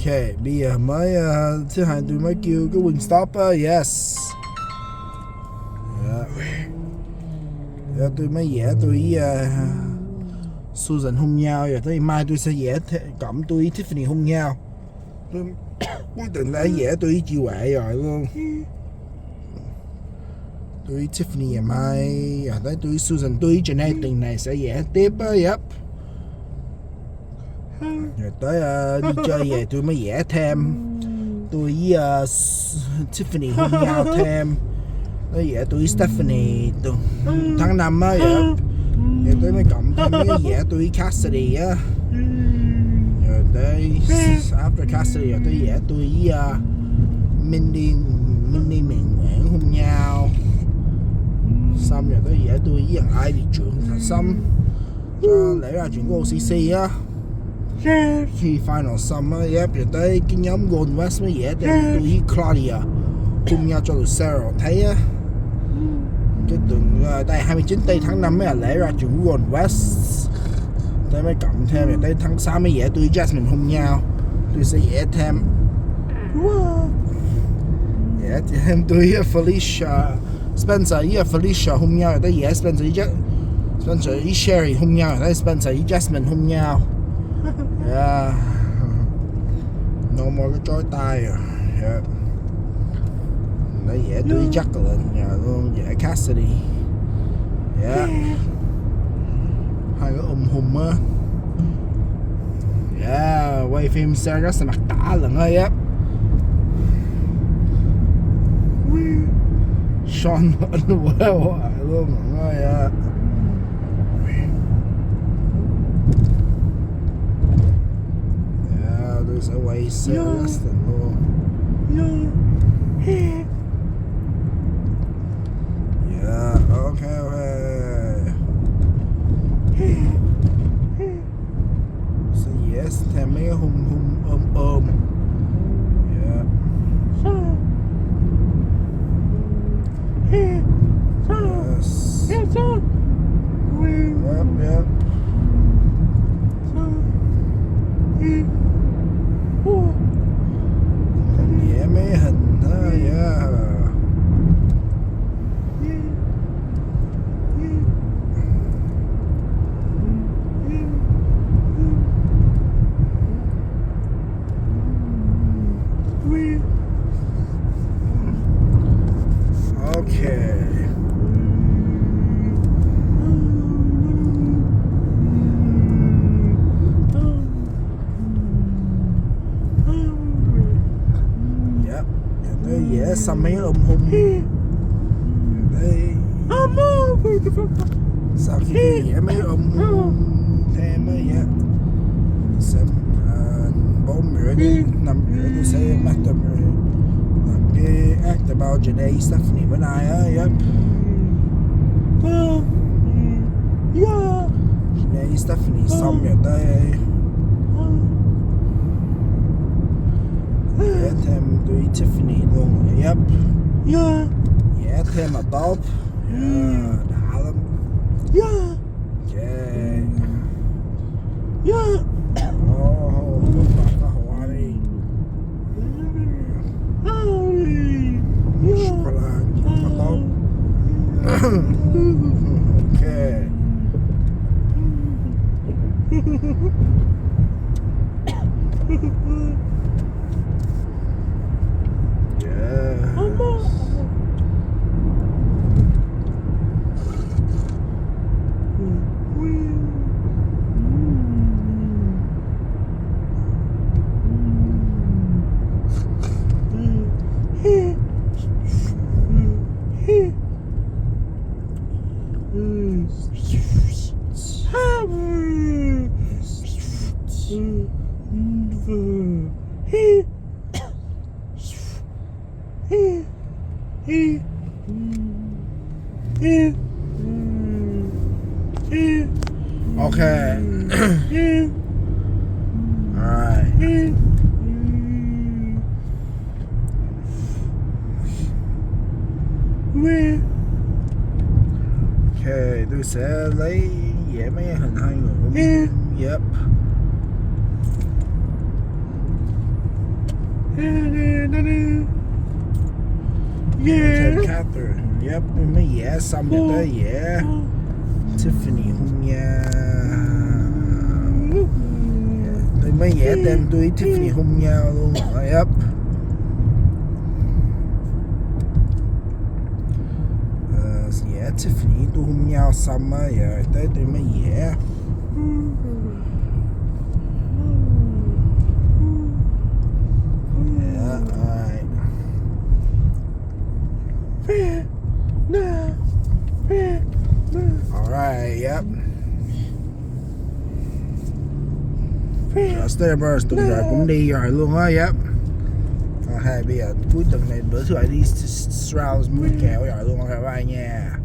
OK, bây giờ mới thứ hai tôi mới kêu cái wing stopper, yes. Tôi mới vẽ tôi với Susan hôn nhau, rồi tới mai tôi sẽ vẽ cộng tôi với Tiffany hôn nhau. Tôi quyết định đã vẽ tôi với chị Huệ rồi luôn. Tôi với Tiffany ngày mai, rồi tới tôi với Susan, tôi với Janae tuần này sẽ vẽ tiếp á, yep. Rồi tới đi chơi về tôi mới vẽ thêm tôi với Tiffany hôn nhau thêm. Nói vẽ tôi với Stephanie tháng 5 á, vậy rồi tôi mới cộng thêm cái vẽ tôi với Cassidy á. Rồi tới after Cassidy rồi tới vẽ tôi với Mindy Miền Nguyễn hôn nhau. Xong rồi tới vẽ tôi với thằng Ivy trưởng xong cho lễ ra chuyện của OCC á. Khi final xong á, yep, rồi tới cái nhóm Golden West mới vẽ tôi với Claudia hôn nhau cho Lucero thấy á. Cái tuần đây 29 tây tháng 5 mới là lễ ra chuyện của Golden West. Tôi mới cộng thêm rồi tới tháng 6 mới vẽ tôi với Jasmine hôn nhau. Tôi sẽ vẽ thêm thêm tôi với Felicia Spencer với Felicia hôn nhau, rồi tới vẽ Spencer với Sherry hôn nhau, rồi tới Spencer với Jasmine hôn nhau. Yeah. No more cái chói tai rồi. Yeah. Nó vẽ tôi với Jacqueline luôn, vẽ Cassidy. Yeah. Hai cái hùng á. Yeah, quay phim Sarah rất là mặt tả lần ơi á. Sean underwear hoài luôn mọi người á. Yeah, tôi sẽ quay Sarah luôn. Yeah, okay. So yes, thêm mấy cái ôm. Yeah. Yes. Yep. Vẽ mấy hình đó, yeah. Okay. Yep. Đây vẽ xong mấy hung. Đây. Sau khi tôi vẽ mấy thêm á vậy. Xem 4 rưỡi đến 5 rưỡi tôi sẽ bắt tập làm cái act about Janae, Stephanie với ai á, yep. Janae, Stephanie xong rồi tới vẽ thêm tôi Tiffany luôn, yep. Vẽ thêm mà top, đã lắm. Okay. Okay. Alright. Okay, tôi sẽ lấy vẽ mấy hình hai người. Yep. Catherine. Yep, mấy dẻ xong rồi tới dẻ Tiffany hôn nha. Tôi mấy dẻ đem tôi Tiffany hôn nhau luôn. Yep. Dẻ Tiffany tôi hôn nhau xong á, giờ tới tôi mấy dẻ. Alright, yep. Starburst tuần rồi cũng đi rồi luôn á, yep. Hay bây giờ cuối tuần này bữa thứ bảy đi Strauss mua kẹo rồi luôn rồi, bye nha.